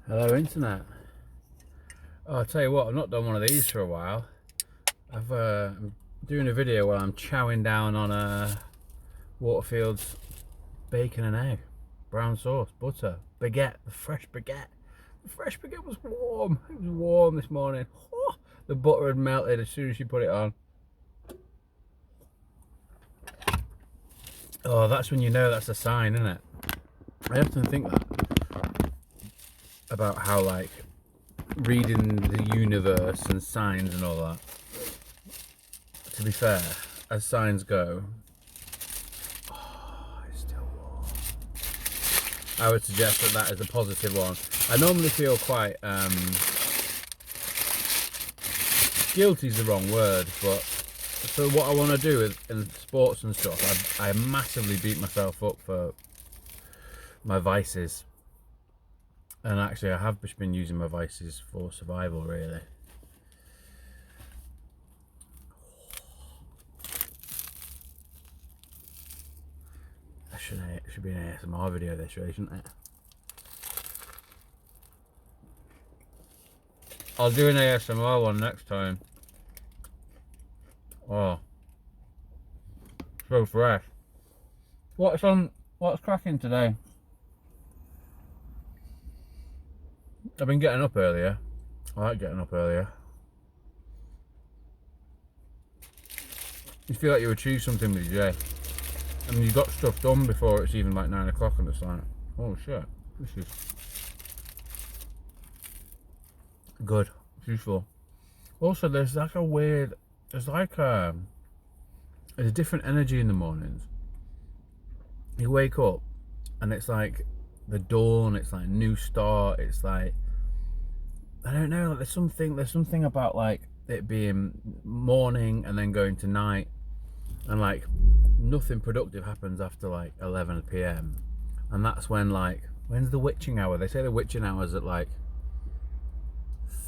Hello internet. Oh, I'll tell you what, I've not done one of these for a while. I'm doing a video where I'm chowing down on Waterfield's bacon and egg, brown sauce, butter, baguette, the fresh baguette. The fresh baguette was warm. It was warm this morning. Oh, the butter had melted as soon as you put it on. Oh, that's when you know that's a sign, isn't it? I often think that about how, like, reading the universe and signs and all that. To be fair, as signs go, oh, it's still warm. I would suggest that is a positive one. I normally feel quite guilty is the wrong word, but for what I want to do in sports and stuff, I massively beat myself up for my vices. And actually, I have been using my vices for survival, really. It should be an ASMR video, this, really, shouldn't it? I'll do an ASMR one next time. Oh, so fresh. What's cracking today? I've been getting up earlier. I like getting up earlier. You feel like you achieved something with your day. I mean, you got stuff done before it's even like 9 o'clock, and it's like, oh shit, this is good. It's useful. Also, there's like there's a different energy in the mornings. You wake up and it's like the dawn, it's like new start, it's like, I don't know, like there's something about like it being morning and then going to night, and like nothing productive happens after like 11 p.m. and that's when, like, when's the witching hour? They say the witching hour is at like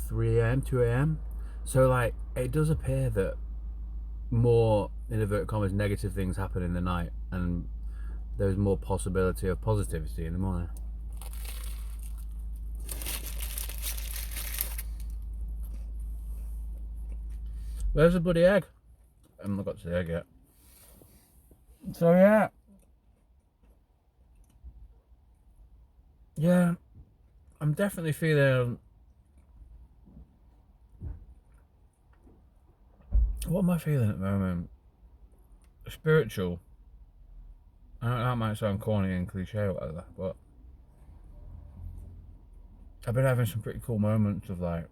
3 a.m, 2 a.m. So like it does appear that more, in inverted commas, negative things happen in the night, and there's more possibility of positivity in the morning. Where's the bloody egg? I haven't got to the egg yet. So yeah, I'm definitely feeling. What am I feeling at the moment? Spiritual. I know that might sound corny and cliche or whatever, but I've been having some pretty cool moments of like,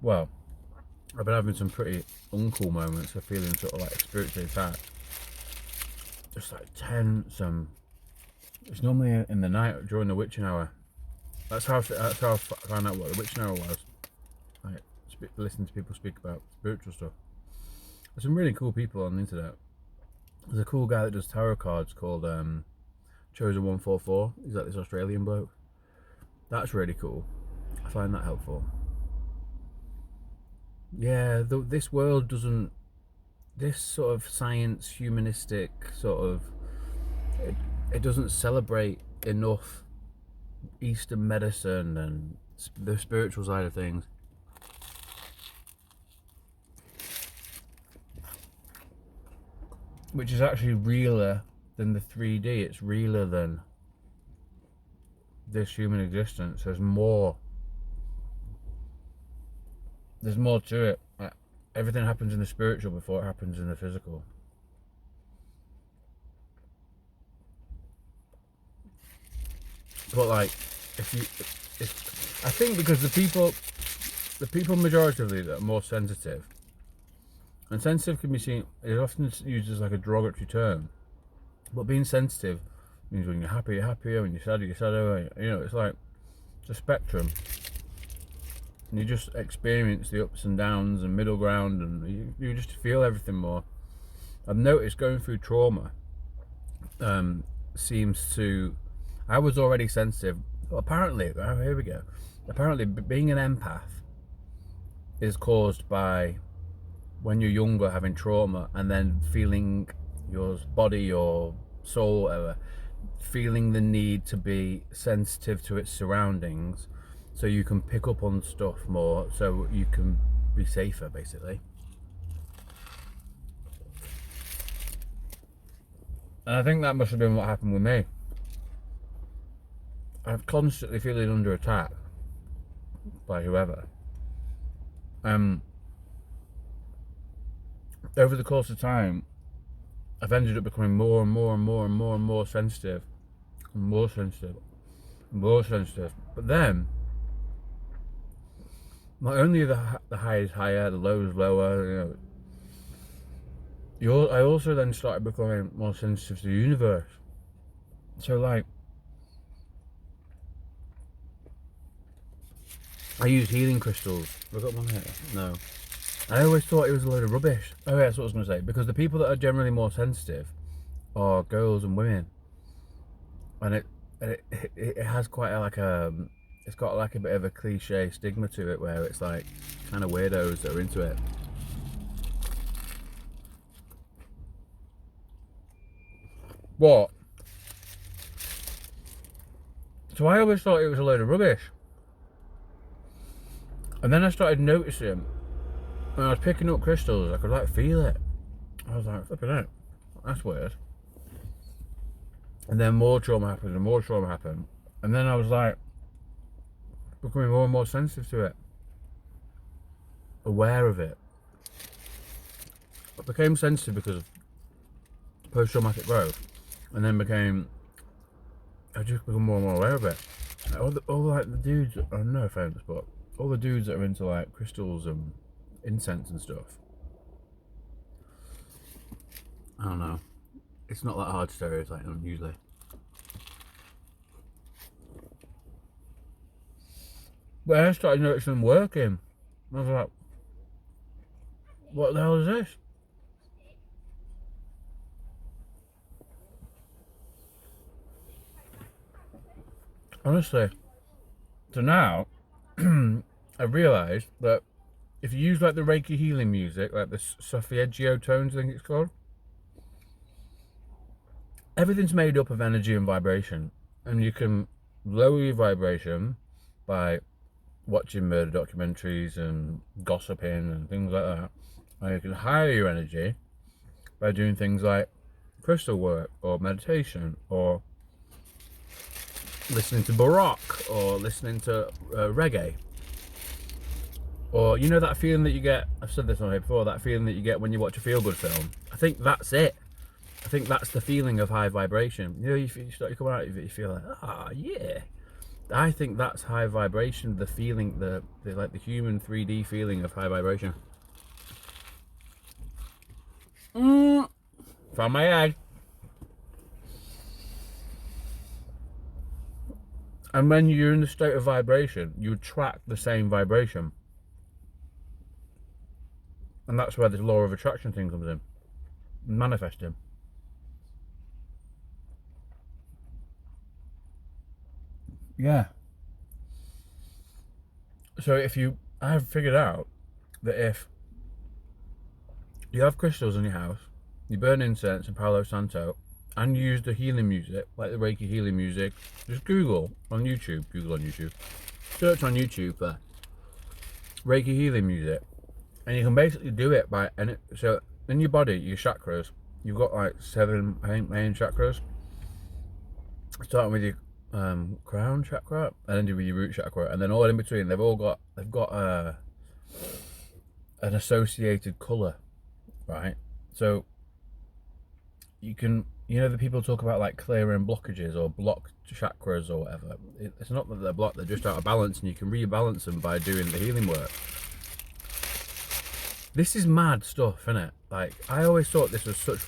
well, I've been having some pretty uncool moments of feeling sort of like spiritually attacked. Just like tense, it's normally in the night during the witching hour. That's how I found out what the witching hour was. Like, listen to people speak about spiritual stuff. There's some really cool people on the internet. There's a cool guy that does tarot cards called Chosen 144. He's like this Australian bloke. That's really cool. I find that helpful. Yeah, this world doesn't, this sort of science, humanistic sort of, it doesn't celebrate enough Eastern medicine and the spiritual side of things. Which is actually realer than the 3D. It's realer than this human existence. There's more to it. Everything happens in the spiritual before it happens in the physical. But like, I think because the people majority that are more sensitive, and sensitive can be seen, it's often used as like a derogatory term, but being sensitive means when you're happy, you're happier, when you're sad, you're sadder. You know, it's a spectrum, and you just experience the ups and downs and middle ground, and you just feel everything more. I've noticed going through trauma seems to, I was already sensitive. Well, apparently, here we go. Apparently, being an empath is caused by, when you're younger, having trauma and then feeling your body, your soul, whatever, feeling the need to be sensitive to its surroundings so you can pick up on stuff more, so you can be safer, basically. And I think that must have been what happened with me. I'm constantly feeling under attack by whoever. Over the course of time, I've ended up becoming more and more and more and more and more sensitive, and more sensitive, and more sensitive. But then, not only are the high is higher, the low is lower. I also then started becoming more sensitive to the universe. So, like, I use healing crystals. Have I got one here? No. I always thought it was a load of rubbish. Oh yeah, that's what I was going to say. Because the people that are generally more sensitive are girls and women, and it has quite it's got like a bit of a cliche stigma to it, where it's like kind of weirdos that are into it. What? So I always thought it was a load of rubbish. And then I started noticing, when I was picking up crystals, I could like feel it. I was like, flipping out. That's weird. And then more trauma happened and more trauma happened. And then I was like, becoming more and more sensitive to it. Aware of it. I became sensitive because of post-traumatic growth. And then I just become more and more aware of it. All like the dudes, no offense, but all the dudes that are into like crystals and incense and stuff, I don't know. It's not that hard to stereotype them usually. But I started noticing them working. I was like, what the hell is this? Honestly. So now, I've realised that if you use like the Reiki healing music, like the solfeggio tones, I think it's called, everything's made up of energy and vibration. And you can lower your vibration by watching murder documentaries and gossiping and things like that. And you can higher your energy by doing things like crystal work or meditation or listening to Baroque or listening to reggae. Or you know that feeling that you get, I've said this on here before, that feeling that you get when you watch a feel-good film. I think that's it. I think that's the feeling of high vibration. You know, you start to come out of it, you feel like, yeah. I think that's high vibration, the feeling, the like the human 3D feeling of high vibration. Found my egg. And when you're in the state of vibration, you attract the same vibration. And that's where this law of attraction thing comes in. Manifesting. Yeah. So I've figured out that if you have crystals in your house, you burn incense and Palo Santo, and you use the healing music, like the Reiki healing music, just Google on YouTube, search on YouTube for Reiki healing music, and you can basically do it by, so in your body, your chakras, you've got like 7 main chakras, starting with your crown chakra, and then with your root chakra, and then all in between, they've got an associated color, right? So you can, the people talk about like clearing blockages or blocked chakras or whatever. It's not that they're blocked, they're just out of balance, and you can rebalance them by doing the healing work. This is mad stuff, isn't it? Like, I always thought this was such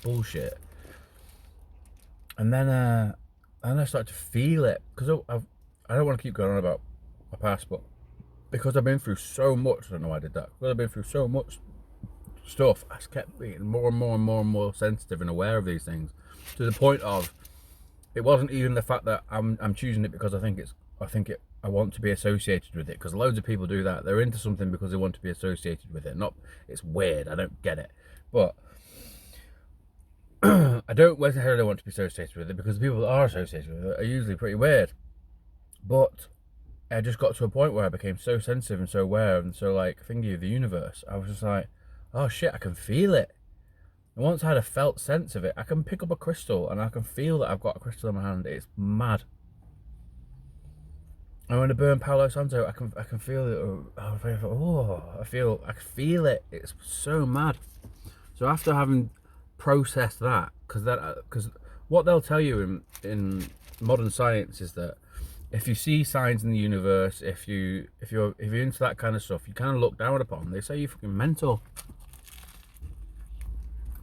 bullshit. And then I started to feel it, because I don't want to keep going on about my past, but because I've been through so much, I don't know why I did that, because I've been through so much stuff, I just kept being more and more and more and more sensitive and aware of these things, to the point of, it wasn't even the fact that I'm choosing it because I want to be associated with it, because loads of people do that. They're into something because they want to be associated with it. It's weird, I don't get it. But I don't necessarily want to be associated with it because the people that are associated with it are usually pretty weird. But I just got to a point where I became so sensitive and so aware and so like thingy of the universe. I was just like, oh shit, I can feel it. And once I had a felt sense of it, I can pick up a crystal and I can feel that I've got a crystal in my hand. It's mad. And when I burn Palo Santo, I can feel it. I can feel it. It's so mad. So after having processed that, because what they'll tell you in modern science is that if you see signs in the universe, if you're into that kind of stuff, you kind of look down upon. They say you're fucking mental,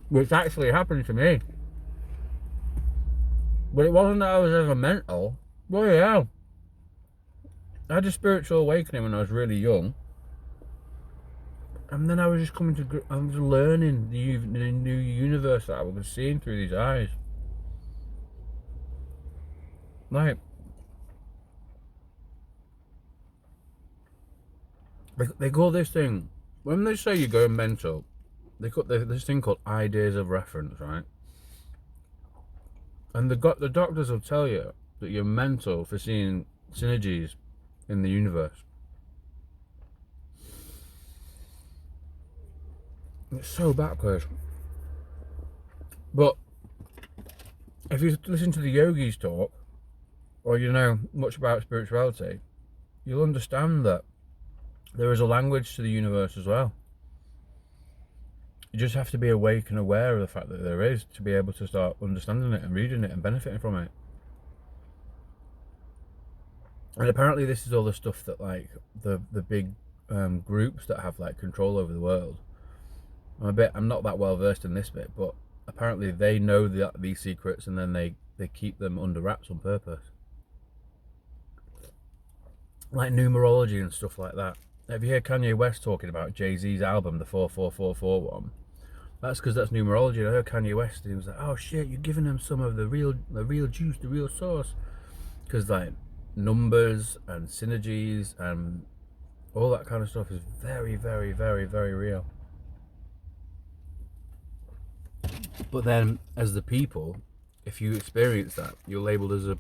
which actually happened to me. But it wasn't that I was ever mental. Well, yeah, I had a spiritual awakening when I was really young, and then I was just I was learning the new universe that I was seeing through these eyes. Like, they call this thing, when they say you're going mental, they got this thing called ideas of reference, right? And the doctors will tell you that you're mental for seeing synergies in the universe. It's so backwards. But if you listen to the yogis talk, or you know much about spirituality, you'll understand that there is a language to the universe as well. You just have to be awake and aware of the fact that there is, to be able to start understanding it and reading it and benefiting from it. And apparently this is all the stuff that like the big groups that have like control over the world. I'm not that well versed in this bit, but apparently they know these secrets and then they keep them under wraps on purpose. Like numerology and stuff like that. Have you heard Kanye West talking about Jay-Z's album, the 4444 one? That's because that's numerology. I heard Kanye West and he was like, oh shit, you're giving them some of the real juice, the real sauce. Because like numbers and synergies and all that kind of stuff is very, very, very, very real. But then as the people, if you experience that, you're labelled as a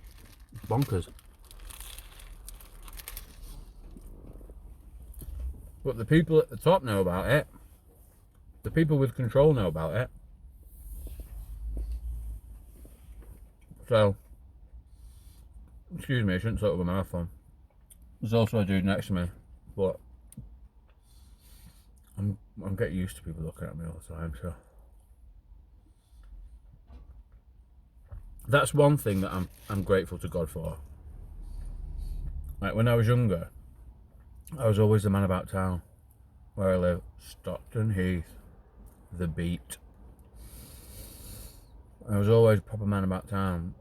bonkers. But the people at the top know about it. The people with control know about it. So, excuse me, I shouldn't talk with my mouth on. There's also a dude next to me, but I'm getting used to people looking at me all the time, so. That's one thing that I'm grateful to God for. Like when I was younger, I was always the man about town. Where I live, Stockton Heath, the beat. I was always a proper man about town.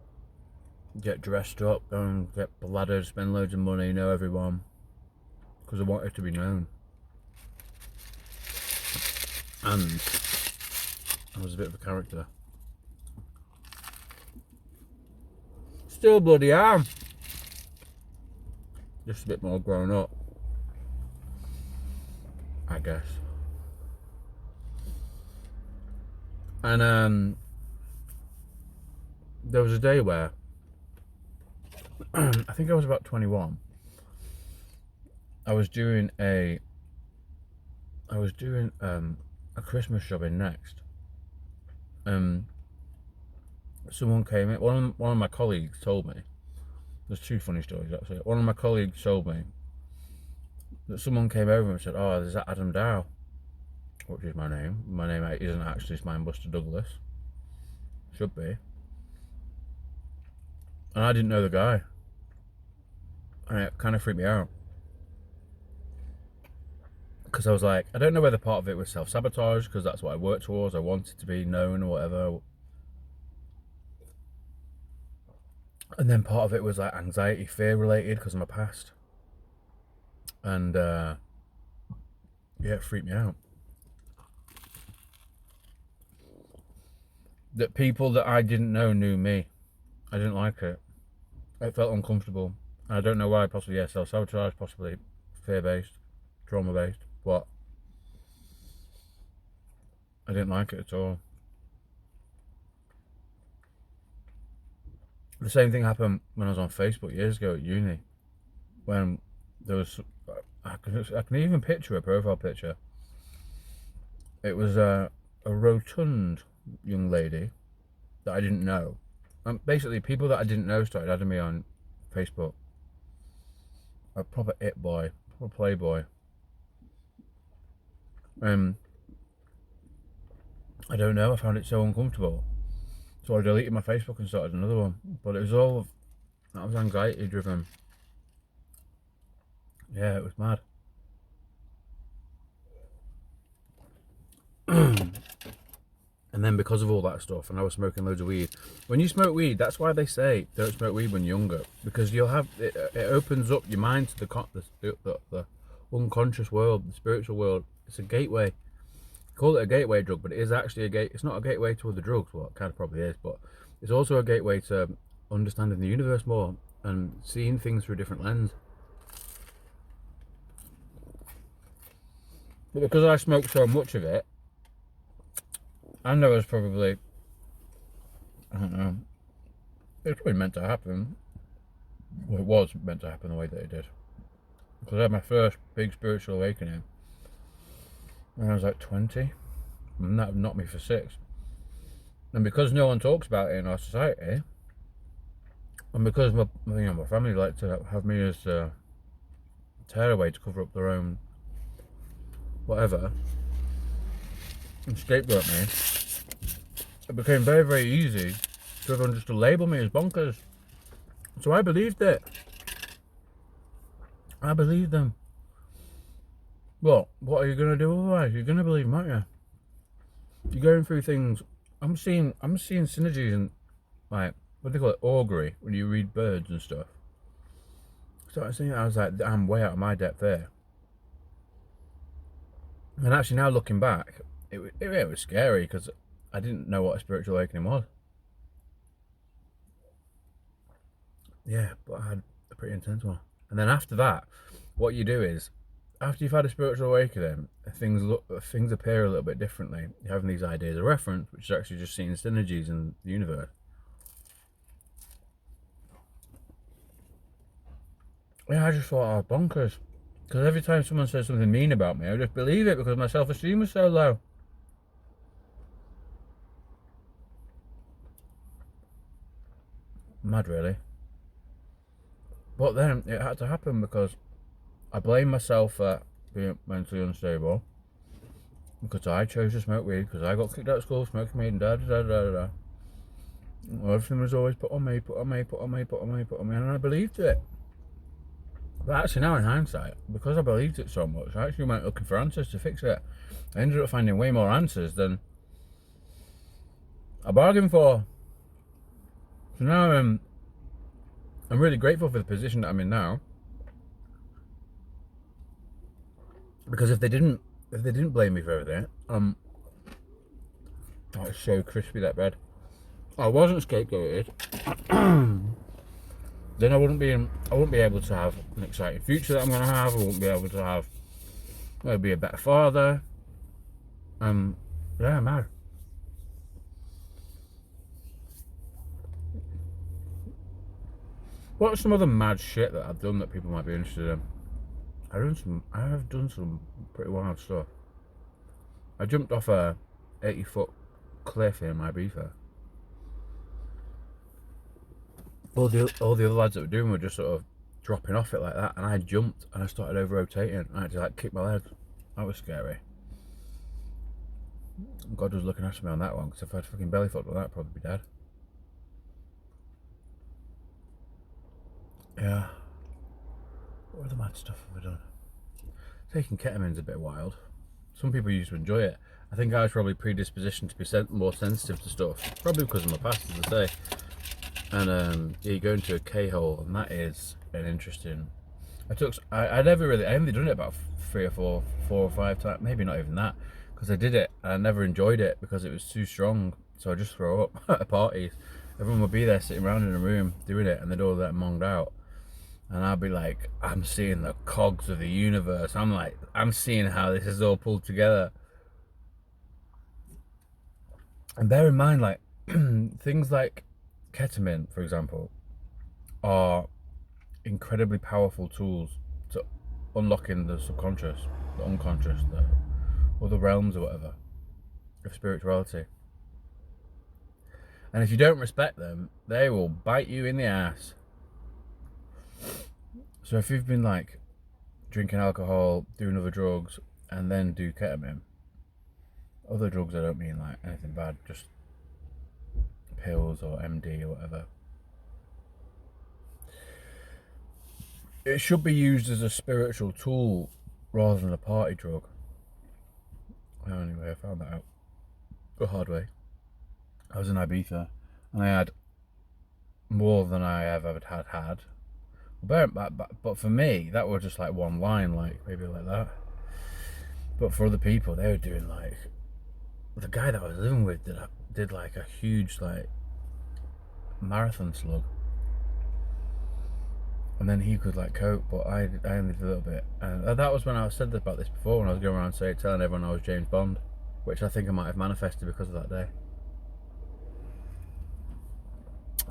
Get dressed up, go and get bladdered, spend loads of money, know everyone. Because I wanted to be known. And I was a bit of a character. Still bloody am. Just a bit more grown up, I guess. And there was a day where I think I was about 21. I was doing a Christmas shopping next. Someone came in. One of my colleagues told me. There's two funny stories actually. One of my colleagues told me that someone came over and said, "Oh, there's that Adam Dow," which is my name. My name isn't actually Spinebuster Douglas. Should be. And I didn't know the guy. And it kind of freaked me out. Because I was like, I don't know whether part of it was self-sabotage, because that's what I worked towards. I wanted to be known or whatever. And then part of it was like anxiety, fear related because of my past. And yeah, it freaked me out. That people that I didn't know knew me. I didn't like it. It felt uncomfortable. And I don't know why, possibly, yeah, self-sabotage, possibly fear-based, trauma-based, but I didn't like it at all. The same thing happened when I was on Facebook years ago at uni, when there was, I can even picture a profile picture. It was a rotund young lady that I didn't know. Basically, people that I didn't know started adding me on Facebook. A proper it boy, proper playboy. I don't know, I found it so uncomfortable. So I deleted my Facebook and started another one. But it was all, that was anxiety driven. Yeah, it was mad. And then because of all that stuff, and I was smoking loads of weed. When you smoke weed, that's why they say don't smoke weed when you're younger, because you'll have it opens up your mind to the unconscious world, the spiritual world. It's a gateway. Call it a gateway drug, but it is actually a gate. It's not a gateway to other drugs. Well, it kind of probably is, but it's also a gateway to understanding the universe more and seeing things through a different lens. But because I smoked so much of it, and there was probably, I don't know, it was probably meant to happen. Well, it was meant to happen the way that it did. Because I had my first big spiritual awakening when I was like 20, and that knocked me for 6. And because no one talks about it in our society, and because my family like to have me as a tearaway to cover up their own whatever, and scapegoat me, it became very, very easy for everyone just to label me as bonkers. So I believed it. I believed them. Well, what are you going to do otherwise? You're going to believe them, aren't you? You're going through things. I'm seeing synergies and, like, what do they call it? Augury, when you read birds and stuff. So I was like, I'm way out of my depth there. And actually now looking back, it was scary because I didn't know what a spiritual awakening was. Yeah, but I had a pretty intense one. And then after that, what you do is, after you've had a spiritual awakening, things appear a little bit differently. You're having these ideas of reference, which is actually just seeing synergies in the universe. Yeah, I just thought I was bonkers. Because every time someone says something mean about me, I just believe it because my self-esteem was so low. Mad, really. But then it had to happen because I blame myself for being mentally unstable. Because I chose to smoke weed, because I got kicked out of school smoking weed and da da da da da. Everything was always put on me, and I believed it. But actually now in hindsight, because I believed it so much, I actually went looking for answers to fix it. I ended up finding way more answers than I bargained for. So now I'm really grateful for the position that I'm in now. Because if they didn't blame me for everything, oh, it's so crispy, that bread. I wasn't scapegoated, then I wouldn't be able to have an exciting future that I'm gonna have. I wouldn't be able to have, I'd be a better father. Yeah, mad. What's some other mad shit that I've done that people might be interested in? I have done some pretty wild stuff. I jumped off a 80-foot cliff in ibiza. All the other lads that were doing were just sort of dropping off it like that, and I jumped and I started over rotating. I had to like kick my legs. That was scary. God was looking after me on that one, because if I had fucking belly fucked on that, I'd probably be dead. Yeah. What other mad stuff have I done? Taking ketamine's a bit wild. Some people used to enjoy it. I think I was probably predispositioned to be more sensitive to stuff, probably because of my past, as I say. And yeah, you go into a K-hole, and that is an interesting. I only done it about 3 or 4 or 5 times, maybe not even that, because I did it and I never enjoyed it because it was too strong. So I just throw up at parties. Everyone would be there sitting around in a room doing it, and they'd all get monged out. And I'd be like, I'm seeing the cogs of the universe. I'm seeing how this is all pulled together. And bear in mind, like, things like ketamine, for example, are incredibly powerful tools to unlocking the subconscious, the unconscious, the other realms or whatever of spirituality. And if you don't respect them, they will bite you in the ass. So if you've been like drinking alcohol, doing other drugs, and then do ketamine, other drugs I don't mean like anything bad, just pills or MD or whatever. It should be used as a spiritual tool rather than a party drug. Anyway, I found that out the hard way. I was in Ibiza and I had more than I have ever had. But for me, that was just like one line, like maybe like that. But for other people, they were doing like, the guy that I was living with did like a huge like marathon slug, and then he could like cope, but I only did a little bit. And that was when I said about this before, when I was going around telling everyone I was James Bond, which I think I might have manifested because of that day.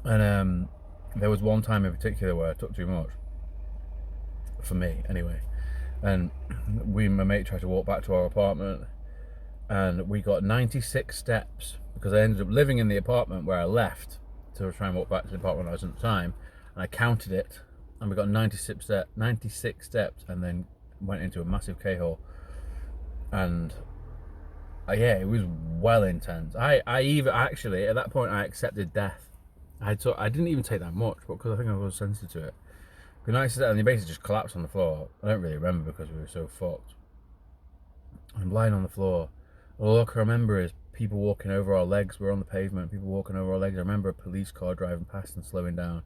And there was one time in particular where I took too much, for me anyway, and my mate tried to walk back to our apartment, and we got 96 steps because I ended up living in the apartment where I left to try and walk back to the apartment I was at the time, and I counted it, and we got 96 steps, and then went into a massive K-hole, and yeah, it was well intense. I even actually at that point I accepted death. I didn't even take that much, but because I think I was sensitive to it. Good night, and you basically just collapsed on the floor. I don't really remember because we were so fucked. I'm lying on the floor. All I can remember is people walking over our legs. We're on the pavement. People walking over our legs. I remember a police car driving past and slowing down,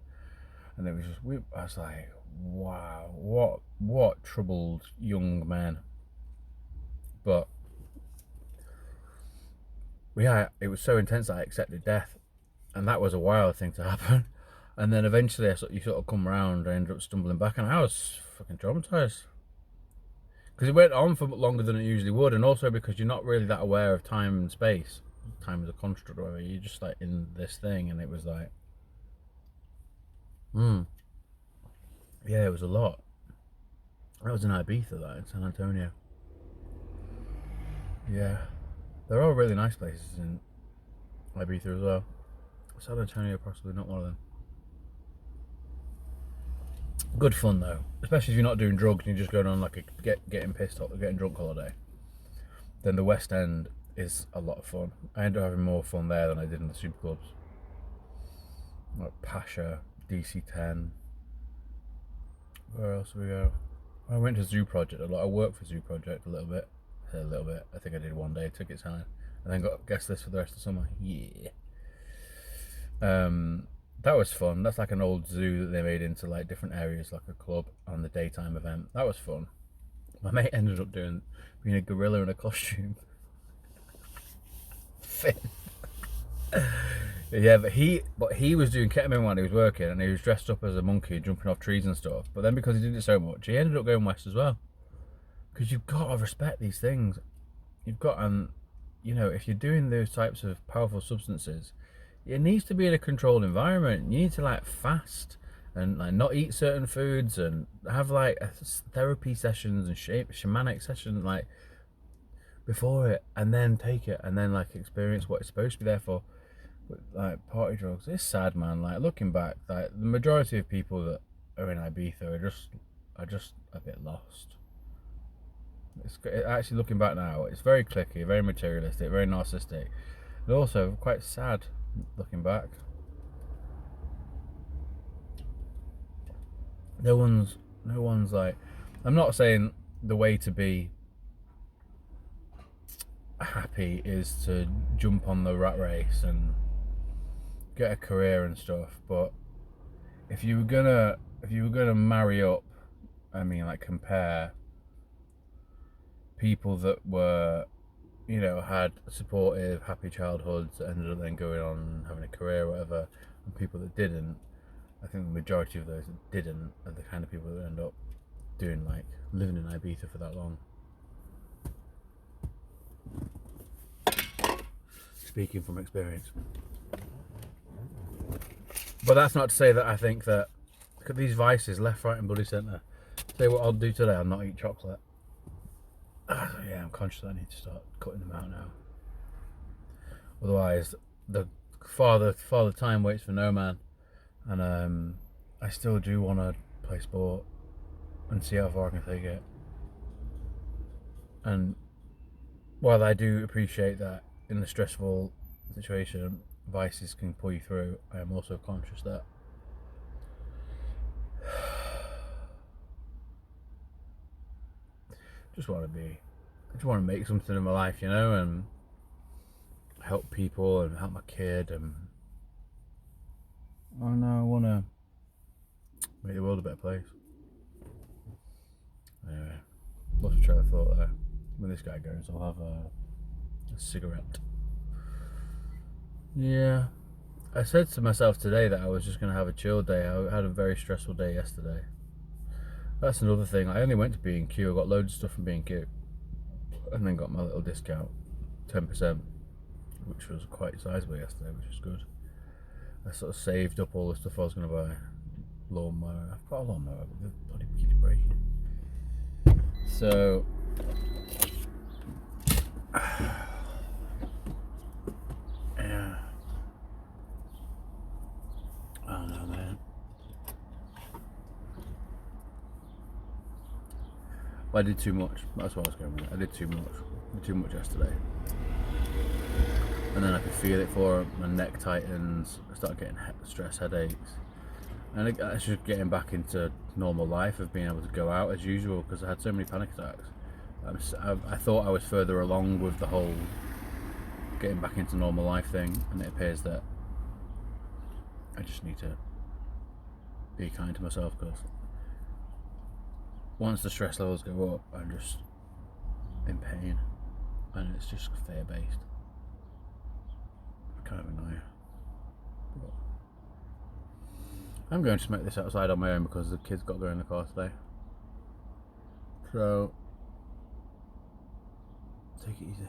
and it was just. I was like, wow, what troubled young men. But yeah, it was so intense that I accepted death, and that was a wild thing to happen. And then eventually, you sort of come around. I ended up stumbling back, and I was fucking traumatized. Because it went on for longer than it usually would, and also because you're not really that aware of time and space. Time is a construct, or whatever. You're just like in this thing, and it was like, yeah, it was a lot. That was in Ibiza, that in San Antonio. Yeah, there are really nice places in Ibiza as well. San Antonio, possibly not one of them. Good fun though, especially if you're not doing drugs and you're just going on like a getting pissed off or getting drunk holiday. Then the West End is a lot of fun. I ended up having more fun there than I did in the super clubs. Like Pasha, DC10. Where else did we go? I went to Zoo Project a lot. I worked for Zoo Project a little bit. I think I did one day, took it time, and then got guest list for the rest of the summer. Yeah. That was fun. That's like an old zoo that they made into like different areas, like a club on the daytime event. That was fun. My mate ended up being a gorilla in a costume. Yeah, but he was doing ketamine while he was working, and he was dressed up as a monkey jumping off trees and stuff. But then because he did it so much, he ended up going west as well. Because you've got to respect these things. You've got, and you know, if you're doing those types of powerful substances, it needs to be in a controlled environment. You need to like fast and like not eat certain foods and have like therapy sessions and shamanic sessions like before it, and then take it, and then like experience what it's supposed to be there for. But like party drugs, it's sad, man. Like looking back, like the majority of people that are in Ibiza are just a bit lost. It's actually, looking back now, it's very cliquey, very materialistic, very narcissistic, and also quite sad looking back. No one's like, I'm not saying the way to be happy is to jump on the rat race and get a career and stuff, but if you were gonna marry up, I mean, like compare people that were, you know, had supportive, happy childhoods that ended up then going on and having a career or whatever, and people that didn't, I think the majority of those that didn't are the kind of people that end up doing like living in Ibiza for that long. Speaking from experience. But that's not to say that I think that, look at these vices, left, right and bloody centre. Say what I'll do today, I'll not eat chocolate. Yeah, I'm conscious that I need to start cutting them out now. Otherwise, the father time waits for no man. And I still do want to play sport and see how far I can take it. And while I do appreciate that in a stressful situation, vices can pull you through, I am also conscious that I just want to make something in my life, you know, and help people and help my kid, and I want to make the world a better place. Anyway, lost a train of thought there. When this guy goes, I'll have a cigarette. Yeah, I said to myself today that I was just going to have a chill day. I had a very stressful day yesterday. That's another thing. I only went to B&Q. I got loads of stuff from B&Q, and then got my little discount, 10%, which was quite sizable yesterday, which is good. I sort of saved up all the stuff I was going to buy. Lawnmower. I've got a lawnmower, but the body keeps breaking. So yeah, I don't know, man. Well, I did too much. That's what I was going with. I did too much. I did too much yesterday, and then I could feel it for my neck tightens. I started getting stress headaches, and I was just getting back into normal life of being able to go out as usual because I had so many panic attacks. I thought I was further along with the whole getting back into normal life thing, and it appears that I just need to be kind to myself, because once the stress levels go up, I'm just in pain, and it's just fear based. Kind of annoying. But I'm going to smoke this outside on my own because the kids got to go in the car today. So take it easy.